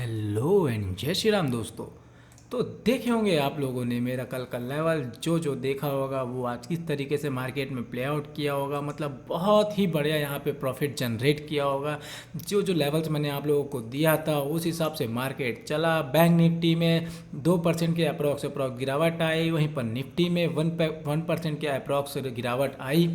Hello and जय श्री राम दोस्तों। तो देखे होंगे आप लोगों ने मेरा कल का लेवल जो देखा होगा वो आज किस तरीके से मार्केट में प्ले आउट किया होगा। मतलब बहुत ही बढ़िया यहाँ पे प्रॉफिट जनरेट किया होगा। जो लेवल्स मैंने आप लोगों को दिया था उस हिसाब से मार्केट चला। बैंक निफ्टी में 2% के अप्रॉक्स गिरावट आई, वहीं पर निफ्टी में 1% के अप्रॉक्स गिरावट आई।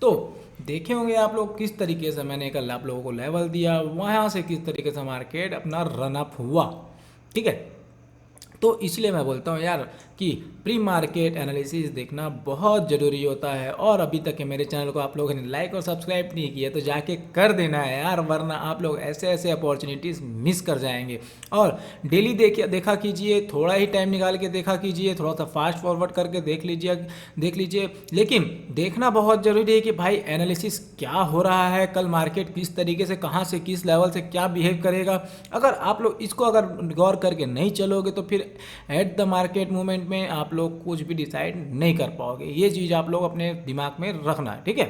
तो देखे होंगे आप लोग किस तरीके से मैंने कल आप लोगों को लेवल दिया, वहाँ से किस तरीके से मार्केट अपना रन अप हुआ। ठीक है, तो इसलिए मैं बोलता हूँ यार कि प्री मार्केट एनालिसिस देखना बहुत ज़रूरी होता है। और अभी तक के मेरे चैनल को आप लोगों ने लाइक और सब्सक्राइब नहीं किया तो जाके कर देना है यार, वरना आप लोग ऐसे ऐसे अपॉर्चुनिटीज़ मिस कर जाएंगे। और डेली देखा कीजिए, थोड़ा ही टाइम निकाल के देखा कीजिए, थोड़ा सा फास्ट फॉरवर्ड करके देख लीजिए। लेकिन देखना बहुत ज़रूरी है कि भाई एनालिसिस क्या हो रहा है, कल मार्केट किस तरीके से कहाँ से किस लेवल से क्या बिहेव करेगा। अगर आप लोग इसको अगर गौर करके नहीं चलोगे तो फिर एट द मार्केट मूवमेंट में आप लोग कुछ भी डिसाइड नहीं कर पाओगे। ये चीज़ आप लोग अपने दिमाग में रखना है, ठीक है।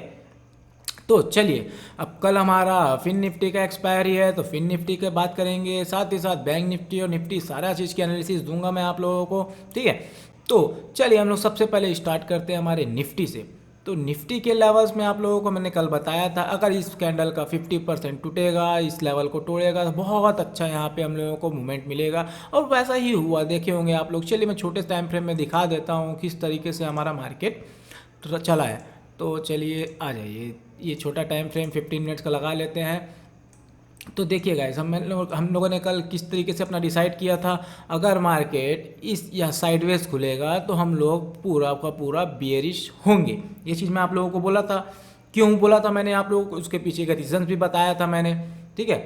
तो चलिए, अब कल हमारा फिन निफ्टी का एक्सपायरी है तो फिन निफ्टी की बात करेंगे, साथ ही साथ बैंक निफ्टी और निफ्टी सारा चीज़ की एनालिसिस दूंगा मैं आप लोगों को, ठीक है। तो चलिए हम लोग सबसे पहले स्टार्ट करते हैं हमारे निफ्टी से। तो निफ्टी के लेवल्स में आप लोगों को मैंने कल बताया था, अगर इस कैंडल का 50% टूटेगा, इस लेवल को तोड़ेगा तो बहुत अच्छा यहाँ पे हम लोगों को मूवमेंट मिलेगा। और वैसा ही हुआ, देखे होंगे आप लोग। चलिए मैं छोटे टाइम फ्रेम में दिखा देता हूँ किस तरीके से हमारा मार्केट चला है। तो चलिए आ जाइए, ये छोटा टाइम फ्रेम 15 मिनट्स का लगा लेते हैं। तो देखिए गाइस, हम लोगों ने कल किस तरीके से अपना डिसाइड किया था, अगर मार्केट इस या साइडवेज खुलेगा तो हम लोग पूरा का पूरा बियरिश होंगे। ये चीज़ मैं आप लोगों को बोला था। क्यों बोला था मैंने आप लोगों को, उसके पीछे का रीज़न भी बताया था मैंने, ठीक है।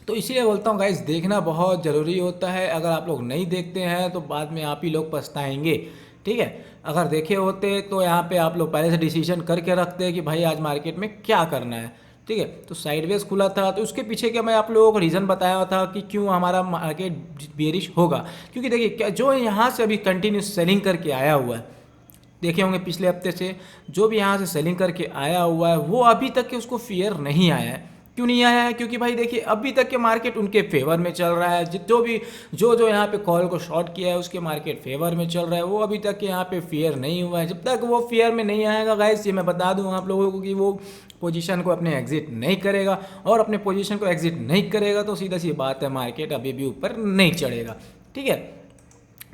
तो इसीलिए बोलता हूँ गाइस, देखना बहुत ज़रूरी होता है। अगर आप लोग नहीं देखते हैं तो बाद में आप ही लोग पछताएंगे, ठीक है। अगर देखे होते तो यहाँ पे आप लोग पहले से डिसीजन करके रखते हैं कि भाई आज मार्केट में क्या करना है, ठीक है। तो साइडवेज खुला था तो उसके पीछे क्या मैं आप लोगों को रीज़न बताया था कि क्यों हमारा मार्केट बेरिश होगा। क्योंकि देखिए क्या जो यहाँ से अभी कंटिन्यू सेलिंग करके आया हुआ है, देखे होंगे पिछले हफ्ते से जो भी यहाँ से सेलिंग करके आया हुआ है वो अभी तक के उसको फियर नहीं आया है। क्यों नहीं आया है? क्योंकि भाई देखिए अभी तक के मार्केट उनके फेवर में चल रहा है। जो भी जो यहाँ पे कॉल को शॉर्ट किया है उसके मार्केट फेवर में चल रहा है, वो अभी तक के यहाँ पे फेयर नहीं हुआ है। जब तक वो फेयर में नहीं आएगा गाइस, ये मैं बता दूँ आप लोगों को कि वो पोजीशन को अपने एग्जिट नहीं करेगा। और अपने पोजीशन को एग्जिट नहीं करेगा तो सीधा सी बात है, मार्केट अभी भी ऊपर नहीं चढ़ेगा, ठीक है।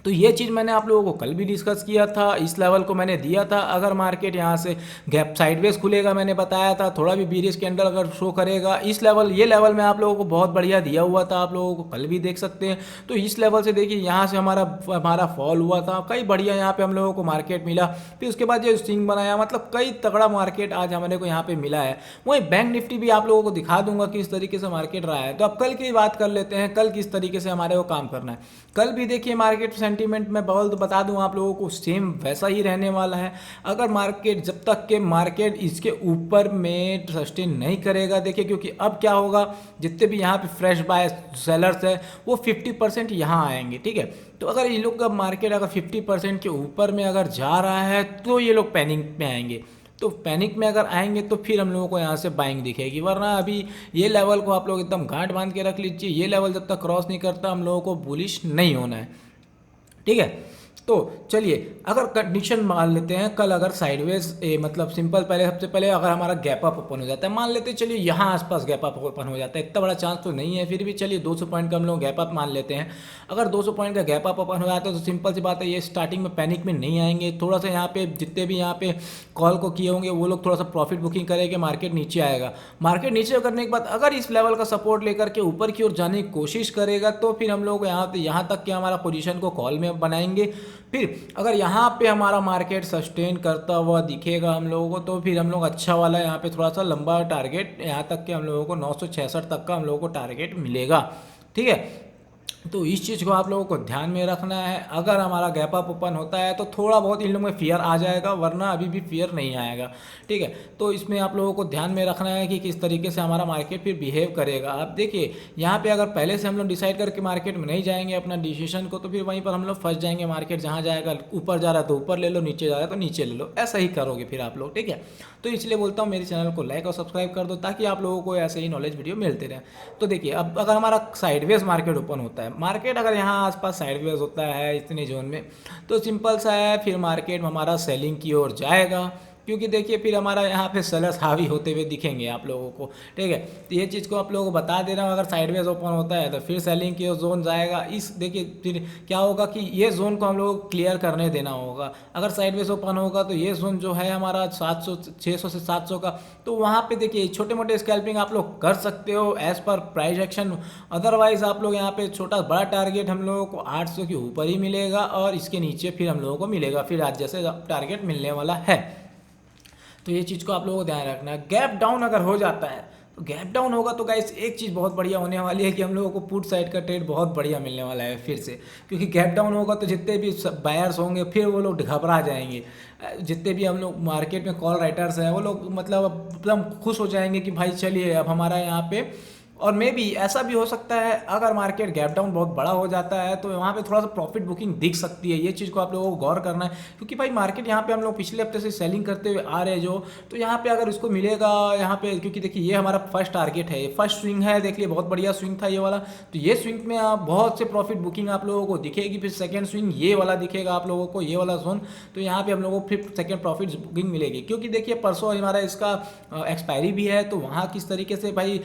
तो ये चीज़ मैंने आप लोगों को कल भी डिस्कस किया था, इस लेवल को मैंने दिया था। अगर मार्केट यहाँ से गैप साइडवेज खुलेगा, मैंने बताया था थोड़ा भी बीरिश कैंडल अगर शो करेगा, इस लेवल ये लेवल मैं आप लोगों को बहुत बढ़िया दिया हुआ था, आप लोगों को कल भी देख सकते हैं। तो इस लेवल से देखिए यहाँ से हमारा फॉल हुआ था, कई बढ़िया यहाँ पे हम लोगों को मार्केट मिला। फिर उसके बाद जो स्विंग बनाया, मतलब कई तगड़ा मार्केट आज हमारे को यहाँ पे मिला है। वहीं बैंक निफ्टी भी आप लोगों को दिखा दूंगा किस तरीके से मार्केट रहा है। तो अब कल की बात कर लेते हैं, कल किस तरीके से हमारे को काम करना है। कल भी देखिए मार्केट सेंटीमेंट में बता दूं आप लोगों को सेम वैसा ही रहने वाला है। अगर मार्केट जब तक के मार्केट इसके ऊपर में सस्टेन नहीं करेगा, देखिए क्योंकि अब क्या होगा, जितने भी यहाँ पे फ्रेश बाय सेलर्स है वो 50% यहाँ आएंगे, ठीक है। तो अगर ये लोग का मार्केट अगर 50% के ऊपर में अगर जा रहा है तो ये लोग पैनिक में आएंगे। तो पैनिक में अगर आएंगे तो फिर हम लोगों को यहाँ से बाइंग दिखेगी, वरना अभी ये लेवल को आप लोग एकदम गांठ बांध के रख लीजिए। ये लेवल जब तक क्रॉस नहीं करता हम लोगों को बुलिश नहीं होना है, ठीक है। तो चलिए अगर कंडीशन मान लेते हैं, कल अगर साइडवेज मतलब सिंपल, पहले सबसे पहले अगर हमारा गैप अप ओपन हो जाता है, मान लेते हैं चलिए यहाँ आसपास गैप अप ओपन हो जाता है, इतना बड़ा चांस तो नहीं है, फिर भी चलिए 200 पॉइंट का हम लोग गैप अप मान लेते हैं। अगर 200 पॉइंट का गैप अप ओपन हो जाता है तो सिंपल सी बात है, ये स्टार्टिंग में पैनिक में नहीं आएंगे। थोड़ा सा यहाँ पे जितने भी यहाँ पे कॉल को किए होंगे वो लोग थोड़ा सा प्रॉफिट बुकिंग करेंगे, मार्केट नीचे आएगा। मार्केट नीचे करने के बाद अगर इस लेवल का सपोर्ट लेकर के ऊपर की ओर जाने की कोशिश करेगा तो फिर हम लोग यहाँ तक कि हमारा पोजीशन को कॉल में बनाएंगे। फिर अगर यहाँ पे हमारा मार्केट सस्टेन करता हुआ दिखेगा हम लोगों को तो फिर हम लोग अच्छा वाला यहाँ पे थोड़ा सा लंबा टारगेट, यहाँ तक कि हम लोगों को 966 तक का हम लोगों को टारगेट मिलेगा, ठीक है। तो इस चीज़ को आप लोगों को ध्यान में रखना है। अगर हमारा गैप अप ओपन होता है तो थोड़ा बहुत इन लोगों में फियर आ जाएगा, वरना अभी भी फियर नहीं आएगा। ठीक है, तो इसमें आप लोगों को ध्यान में रखना है कि किस तरीके से हमारा मार्केट फिर बिहेव करेगा। आप देखिए यहाँ पे अगर पहले से हम लोग डिसाइड करके मार्केट में नहीं जाएंगे अपना डिसीजन को, तो फिर वहीं पर हम लोग फंस जाएंगे। मार्केट जहाँ जाएगा, ऊपर जा रहा है तो ऊपर ले लो, नीचे जा रहा है तो नीचे ले लो, ऐसा ही करोगे फिर आप लोग। ठीक है, तो इसलिए बोलता हूँ मेरे चैनल को लाइक और सब्सक्राइब कर दो, ताकि आप लोगों को ऐसे ही नॉलेज वीडियो मिलते रहे। तो देखिए, अब अगर हमारा साइडवेज मार्केट ओपन होता है, मार्केट अगर यहाँ आसपास साइडवेज होता है इतने जोन में, तो सिंपल सा है, फिर मार्केट हमारा सेलिंग की ओर जाएगा। क्योंकि देखिए फिर हमारा यहाँ पे सेलर्स हावी होते हुए दिखेंगे आप लोगों को। ठीक है, तो ये चीज़ को आप लोगों को बता दे रहा हूँ, अगर साइडवेज ओपन होता है तो फिर सेलिंग की ओर जोन जाएगा। इस देखिए फिर क्या होगा कि ये जोन को हम लोगों को क्लियर करने देना होगा। अगर साइडवेज ओपन होगा तो ये जोन जो है हमारा 700 600 से 700 का, तो वहाँ पे देखिए छोटे मोटे स्कैल्पिंग आप लोग कर सकते हो as per price action. Otherwise आप लोग यहाँ पे छोटा बड़ा टारगेट हम लोगों को 800 के ऊपर ही मिलेगा, और इसके नीचे फिर हम लोगों को मिलेगा फिर आज जैसे टारगेट मिलने वाला है। तो ये चीज़ को आप लोगों को ध्यान रखना है। गैप डाउन अगर हो जाता है, तो गैप डाउन होगा तो गाइस एक चीज़ बहुत बढ़िया होने वाली है कि हम लोगों को पुट साइड का ट्रेड बहुत बढ़िया मिलने वाला है फिर से। क्योंकि गैप डाउन होगा तो जितने भी बायर्स होंगे फिर वो लोग घबरा जाएंगे। जितने भी हम लोग मार्केट में कॉल राइटर्स हैं वो लोग मतलब एकदम खुश हो जाएंगे कि भाई चलिए अब हमारा यहाँ पे। और मे बी ऐसा भी हो सकता है, अगर मार्केट गैप डाउन बहुत बड़ा हो जाता है तो वहाँ पे थोड़ा सा प्रॉफिट बुकिंग दिख सकती है। ये चीज़ को आप लोगों को गौर करना है, क्योंकि भाई मार्केट यहाँ पे हम लोग पिछले हफ्ते से सेलिंग करते हुए आ रहे हैं जो, तो यहाँ पे अगर इसको मिलेगा यहाँ पे, क्योंकि देखिए ये हमारा फर्स्ट टारगेट है, ये फर्स्ट स्विंग है, देखिए बहुत बढ़िया स्विंग था ये वाला। तो ये स्विंग में आप बहुत से प्रॉफिट बुकिंग आप लोगों को दिखेगी। फिर सेकेंड स्विंग ये वाला दिखेगा आप लोगों को, ये वाला जोन, तो यहाँ पे हम लोगों को फिर सेकेंड प्रॉफिट बुकिंग मिलेगी। क्योंकि देखिए परसों हमारा इसका एक्सपायरी भी है, तो वहाँ किस तरीके से भाई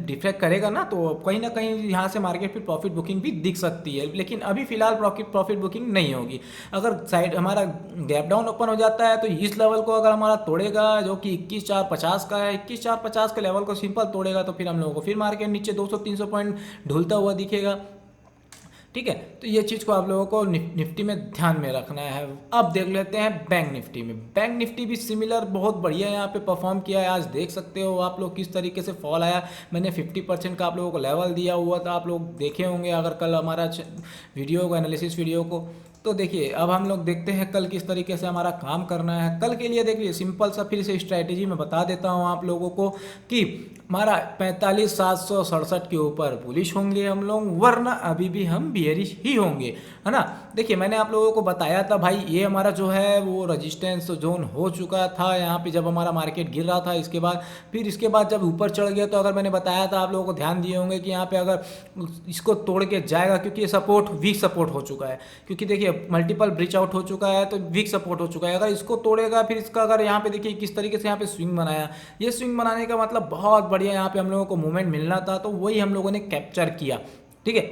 डिफरेक्ट करेगा ना, तो कहीं ना कहीं यहाँ से मार्केट पे प्रॉफिट बुकिंग भी दिख सकती है। लेकिन अभी फिलहाल प्रॉफिट बुकिंग नहीं होगी। अगर साइड हमारा गैप डाउन ओपन हो जाता है तो इस लेवल को अगर हमारा तोड़ेगा, जो कि 21,450 का है, 21,450 के लेवल को सिंपल तोड़ेगा, तो फिर हम लोगों को फिर मार्केट नीचे 200-300 पॉइंट ढुलता हुआ दिखेगा। ठीक है, तो ये चीज़ को आप लोगों को निफ्टी में ध्यान में रखना है। अब देख लेते हैं बैंक निफ्टी में। बैंक निफ्टी भी सिमिलर बहुत बढ़िया यहाँ पे परफॉर्म किया है। आज देख सकते हो आप लोग किस तरीके से फॉल आया। मैंने 50% का आप लोगों को लेवल दिया हुआ था, आप लोग देखे होंगे अगर कल हमारा वीडियो को, एनालिसिस वीडियो को। तो देखिए अब हम लोग देखते हैं कल किस तरीके से हमारा काम करना है। कल के लिए देखिए सिंपल सा फिर से स्ट्रैटेजी में बता देता हूँ आप लोगों को कि हमारा 45,767 के ऊपर बुलिश होंगे हम लोग, वरना अभी भी हम बियरिश ही होंगे, है ना। देखिए मैंने आप लोगों को बताया था भाई, ये हमारा जो है वो रेजिस्टेंस जोन हो चुका था यहाँ पे जब हमारा मार्केट गिर रहा था। इसके बाद जब ऊपर चढ़ गया, तो अगर मैंने बताया था आप लोगों को ध्यान दिए होंगे कि यहाँ पे अगर इसको तोड़ के जाएगा, क्योंकि ये सपोर्ट वीक सपोर्ट हो चुका है। क्योंकि देखिए मल्टीपल ब्रिच आउट हो चुका है, तो वीक सपोर्ट हो चुका है। अगर इसको तोड़ेगा, फिर इसका अगर यहाँ पे देखिए किस तरीके से यहाँ पे स्विंग बनाया, ये स्विंग बनाने का मतलब बहुत बढ़िया यहाँ पे हम लोगों को मूवमेंट मिलना था, तो वही हम लोगों ने कैप्चर किया। ठीक है,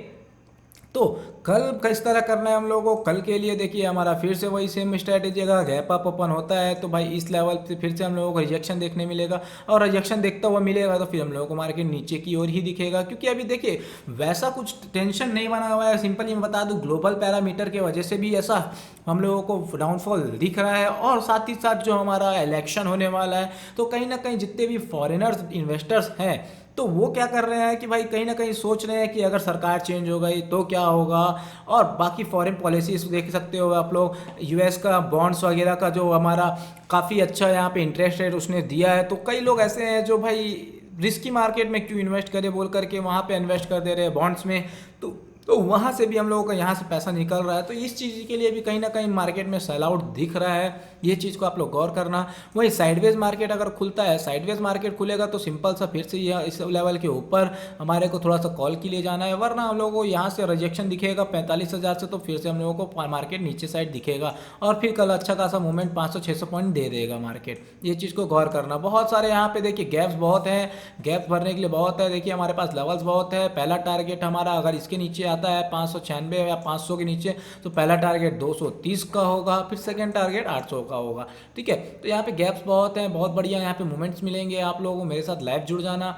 तो कल किस तरह करना है हम लोगों को, कल के लिए देखिए हमारा फिर से वही सेम स्ट्रैटेजी। अगर गैप अप ओपन होता है तो भाई इस लेवल पे फिर से हम लोगों को रिजेक्शन देखने मिलेगा, और रिजेक्शन देखता हुआ मिलेगा तो फिर हम लोगों को मार्केट नीचे की ओर ही दिखेगा। क्योंकि अभी देखिए वैसा कुछ टेंशन नहीं बना हुआ है। सिंपली मैं बता दूं, ग्लोबल पैरामीटर के वजह से भी ऐसा हम लोगों को डाउनफॉल दिख रहा है, और साथ ही साथ जो हमारा इलेक्शन होने वाला है, तो कहीं ना कहीं जितने भी फॉरेनर्स इन्वेस्टर्स हैं, तो वो क्या कर रहे हैं कि भाई कहीं ना कहीं सोच रहे हैं कि अगर सरकार चेंज हो गई तो क्या होगा। और बाकी फॉरेन पॉलिसीज देख सकते हो आप लोग, यूएस का बॉन्ड्स वगैरह का जो हमारा काफ़ी अच्छा यहाँ पे इंटरेस्ट रेट उसने दिया है। तो कई लोग ऐसे हैं जो भाई रिस्की मार्केट में क्यों इन्वेस्ट करें बोल करके वहाँ पे इन्वेस्ट कर दे रहे हैं बॉन्ड्स में, तो वहाँ से भी हम लोगों का यहाँ से पैसा निकल रहा है। तो इस चीज़ के लिए भी कहीं ना कहीं मार्केट में सेल आउट दिख रहा है। ये चीज़ को आप लोग गौर करना। वहीं साइडवेज मार्केट अगर खुलता है, साइडवेज मार्केट खुलेगा तो सिंपल सा फिर से यह इस लेवल के ऊपर हमारे को थोड़ा सा कॉल के लिए जाना है, वरना हम लोगों को यहाँ से रिजेक्शन दिखेगा 45,000 से, तो फिर से हम लोगों को मार्केट नीचे साइड दिखेगा, और फिर कल अच्छा खासा मूवमेंट 500-600 पॉइंट दे देगा मार्केट। ये चीज़ को गौर करना। बहुत सारे यहाँ पे देखिए गैप्स बहुत हैं, गैप भरने के लिए बहुत है। देखिए हमारे पास लेवल्स बहुत है। पहला टारगेट हमारा अगर इसके नीचे आता है 596 या 500 के नीचे, तो पहला टारगेट 230 का होगा, फिर सेकंड टारगेट 800 का होगा। ठीक है, तो यहाँ पे गैप्स बहुत हैं, बहुत बढ़िया यहाँ पे मूवमेंट्स मिलेंगे। आप लोगों को मेरे साथ लाइव जुड़ जाना।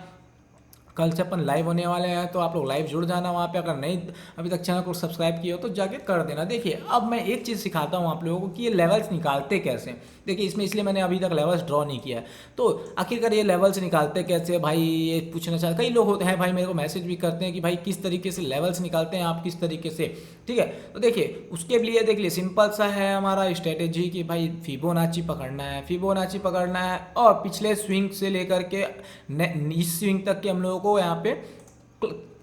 कल से अपन लाइव होने वाले हैं, तो आप लोग लाइव जुड़ जाना वहाँ पे। अगर नहीं अभी तक चैनल को सब्सक्राइब किया हो तो जाके कर देना। देखिए अब मैं एक चीज़ सिखाता हूँ आप लोगों को कि ये लेवल्स निकालते कैसे। देखिए इसमें इसलिए मैंने अभी तक लेवल्स ड्रॉ नहीं किया है, तो आखिरकार ये लेवल्स निकालते कैसे भाई, ये पूछना चाहते कई लोग होते हैं भाई, मेरे को मैसेज भी करते हैं कि भाई किस तरीके से लेवल्स निकालते हैं आप, किस तरीके से। ठीक है, तो देखिए उसके लिए देख लिए सिंपल सा है हमारा स्ट्रेटेजी कि भाई फिबोनाची पकड़ना है, फिबोनाची पकड़ना है और पिछले स्विंग से लेकर के इस स्विंग तक के हम लोगों को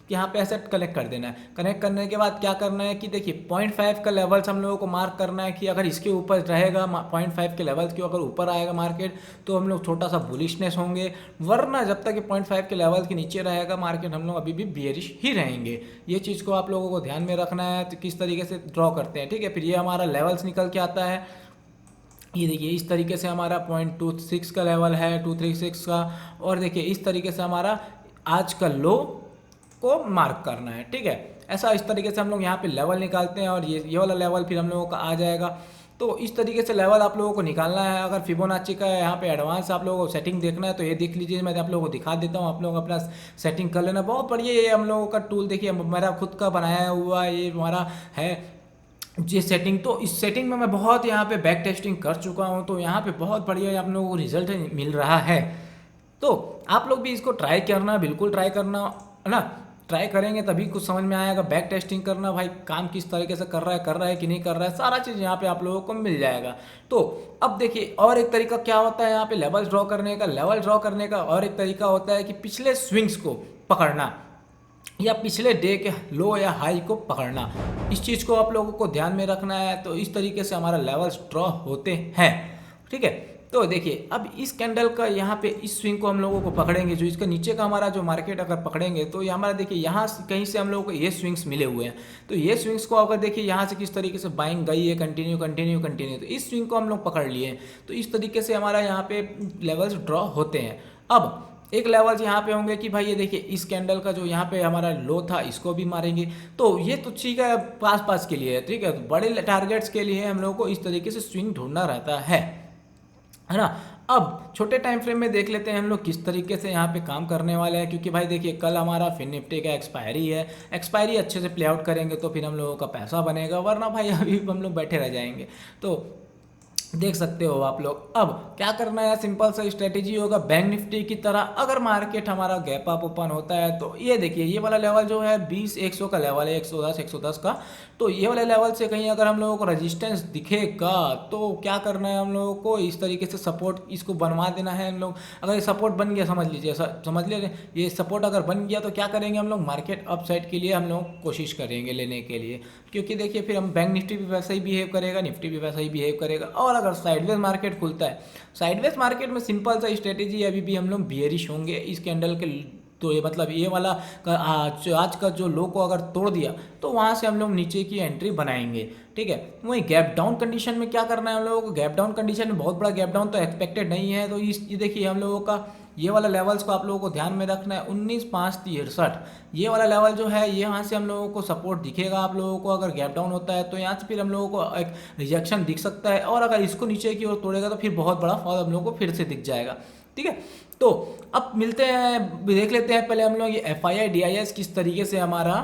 यहाँ पे ऐसे कनेक्ट कर देना है। कनेक्ट करने के बाद क्या करना है कि देखिए 0.5 का लेवल्स हम लोगों को मार्क करना है कि अगर इसके ऊपर रहेगा 0.5 के लेवल्स के अगर ऊपर आएगा मार्केट तो हम लोग छोटा सा बुलिशनेस होंगे, वरना जब तक ये 0.5 के लेवल्स के नीचे रहेगा मार्केट हम लोग अभी भी बियरिश ही रहेंगे। ये चीज़ को आप लोगों को ध्यान में रखना है, तो किस तरीके से ड्रॉ करते हैं। ठीक है, फिर ये हमारा लेवल्स निकल के आता है, ये देखिए इस तरीके से हमारा 0.26 का लेवल है, 236 का, और देखिए इस तरीके से हमारा आज का लो को मार्क करना है। ठीक है, ऐसा इस तरीके से हम लोग यहाँ पे लेवल निकालते हैं और ये वाला लेवल फिर हम लोगों का आ जाएगा। तो इस तरीके से लेवल आप लोगों को निकालना है। अगर फिबोनाची का यहाँ पे एडवांस आप लोगों को सेटिंग देखना है तो ये देख लीजिए, मैं आप लोगों को दिखा देता हूँ, आप लोग अपना सेटिंग कर लेना। बहुत बढ़िया ये हम लोगों का टूल, देखिए मेरा खुद का बनाया हुआ ये हमारा है ये सेटिंग। तो इस सेटिंग में मैं बहुत यहाँ पे बैक टेस्टिंग कर चुका हूँ, तो यहाँ पे बहुत बढ़िया आप लोगों को रिजल्ट मिल रहा है। तो आप लोग भी इसको ट्राई करना, बिल्कुल ट्राई करना है ना। ट्राई करेंगे तभी कुछ समझ में आएगा। बैक टेस्टिंग करना भाई, काम किस तरीके से कर रहा है कि नहीं कर रहा है, सारा चीज़ यहाँ पे आप लोगों को मिल जाएगा। तो अब देखिए और एक तरीका क्या होता है यहाँ पे लेवल ड्रॉ करने का। लेवल ड्रॉ करने का और एक तरीका होता है कि पिछले स्विंग्स को पकड़ना या पिछले डे के लो या हाई को पकड़ना। इस चीज़ को आप लोगों को ध्यान में रखना है। तो इस तरीके से हमारा लेवल्स ड्रॉ होते हैं। ठीक है, तो देखिए अब इस कैंडल का यहाँ पे इस स्विंग को हम लोगों को पकड़ेंगे, जो इसका नीचे का हमारा जो मार्केट अगर पकड़ेंगे तो ये हमारा देखिए यहाँ से कहीं से हम लोगों को ये स्विंग्स मिले हुए हैं। तो ये स्विंग्स को अगर देखिए यहाँ से किस तरीके से बाइंग गई है, कंटिन्यू कंटिन्यू कंटिन्यू, तो इस स्विंग को हम लोग पकड़ लिए। तो इस तरीके से हमारा यहाँ पे लेवल्स ड्रॉ होते हैं। अब एक लेवल्स यहाँ पे होंगे कि भाई ये देखिए इस कैंडल का जो यहाँ पे हमारा लो था इसको भी मारेंगे। तो ये तो ठीक है, पास के लिए है। ठीक है, तो बड़े टारगेट्स के लिए हम लोगों को इस तरीके से स्विंग ढूंढना रहता है ना। अब छोटे टाइम फ्रेम में देख लेते हैं हम लोग किस तरीके से यहाँ पे काम करने वाले हैं, क्योंकि भाई देखिए कल हमारा फिन निफ्टी का एक्सपायरी है। एक्सपायरी अच्छे से प्ले आउट करेंगे तो फिर हम लोगों का पैसा बनेगा, वरना भाई अभी हम लोग बैठे रह जाएंगे। तो देख सकते हो आप लोग। अब क्या करना है, सिंपल सा स्ट्रेटेजी होगा बैंक निफ्टी की तरह। अगर मार्केट हमारा गैप अप ओपन होता है तो ये देखिए ये वाला लेवल जो है 20-100 का लेवल है, 110 का। तो ये वाले लेवल से कहीं अगर हम लोगों को रेजिस्टेंस दिखेगा तो क्या करना है हम लोगों को, इस तरीके से सपोर्ट इसको बनवा देना है हम लोग। अगर ये सपोर्ट बन गया, समझ लीजिए ये सपोर्ट अगर बन गया तो क्या करेंगे हम लोग, मार्केट अप साइड के लिए हम लोग कोशिश करेंगे लेने के लिए। क्योंकि देखिए फिर हम बैंक निफ्टी भी वैसा ही बिहेव करेगा, निफ्टी भी वैसा ही बिहेव करेगा। और अगर साइडवेज मार्केट खुलता है, साइडवेज मार्केट में सिंपल सा स्ट्रेटेजी अभी भी हम लोग बियरिश होंगे इस कैंडल के। तो ये मतलब ये वाला आज का जो लो को अगर तोड़ दिया तो वहाँ से हम लोग नीचे की एंट्री बनाएंगे। ठीक है, वही गैप डाउन कंडीशन में क्या करना है हम लोगों को, गैप डाउन कंडीशन में बहुत बड़ा गैप डाउन तो एक्सपेक्टेड नहीं है। तो ये देखिए हम लोगों का ये वाला लेवल्स को आप लोगों को ध्यान में रखना है, 19,563 ये वाला लेवल जो है ये यहाँ से हम लोगों को सपोर्ट दिखेगा आप लोगों को। अगर गैप डाउन होता है तो यहाँ से फिर हम लोगों को एक रिजेक्शन दिख सकता है, और अगर इसको नीचे की ओर तोड़ेगा तो फिर बहुत बड़ा फॉल हम लोगों को फिर से दिख जाएगा। ठीक है, तो अब मिलते हैं, देख लेते हैं पहले हम लोग ये FII DIS किस तरीके से हमारा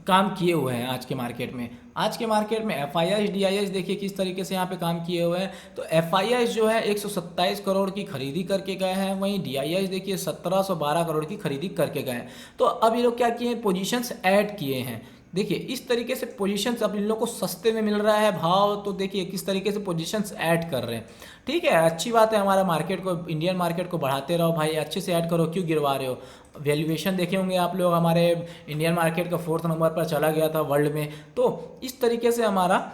काम किए हुए हैं आज के मार्केट में। आज के मार्केट में FII DIS देखिए किस तरीके से यहाँ पे काम किए हुए हैं। तो FII जो है 127 करोड़ की खरीदी करके गए हैं, वहीं DIS देखिए 1712 करोड़ की खरीदी करके गए हैं। तो अब ये लोग क्या किए हैं, पोजीशंस ऐड किए हैं। देखिए इस तरीके से पोजीशंस अब इन लोग को सस्ते में मिल रहा है भाव, तो देखिए किस तरीके से पोजीशंस ऐड कर रहे हैं। ठीक है, अच्छी बात है, हमारा मार्केट को, इंडियन मार्केट को बढ़ाते रहो भाई, अच्छे से ऐड करो, क्यों गिरवा रहे हो। वैल्यूएशन देखे होंगे आप लोग, हमारे इंडियन मार्केट का 4th नंबर पर चला गया था वर्ल्ड में। तो इस तरीके से हमारा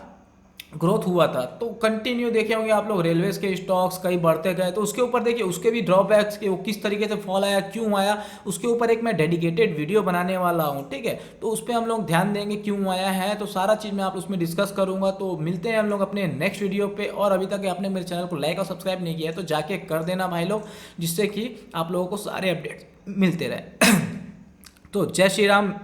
ग्रोथ हुआ था। तो कंटिन्यू देखे होंगे आप लोग, रेलवेज के स्टॉक्स कई बढ़ते गए, तो उसके ऊपर देखिए उसके भी ड्रॉबैक्स के, वो किस तरीके से फॉल आया, क्यों आया, उसके ऊपर एक मैं डेडिकेटेड वीडियो बनाने वाला हूँ। ठीक है, तो उस पर हम लोग ध्यान देंगे क्यों आया है, तो सारा चीज़ मैं आप उसमें डिस्कस करूँगा। तो मिलते हैं हम लोग अपने नेक्स्ट वीडियो पे। और अभी तक आपने मेरे चैनल को लाइक और सब्सक्राइब नहीं किया है तो जाके कर देना भाई लोग, जिससे कि आप लोगों को सारे अपडेट्स मिलते रहे। तो जय श्री राम।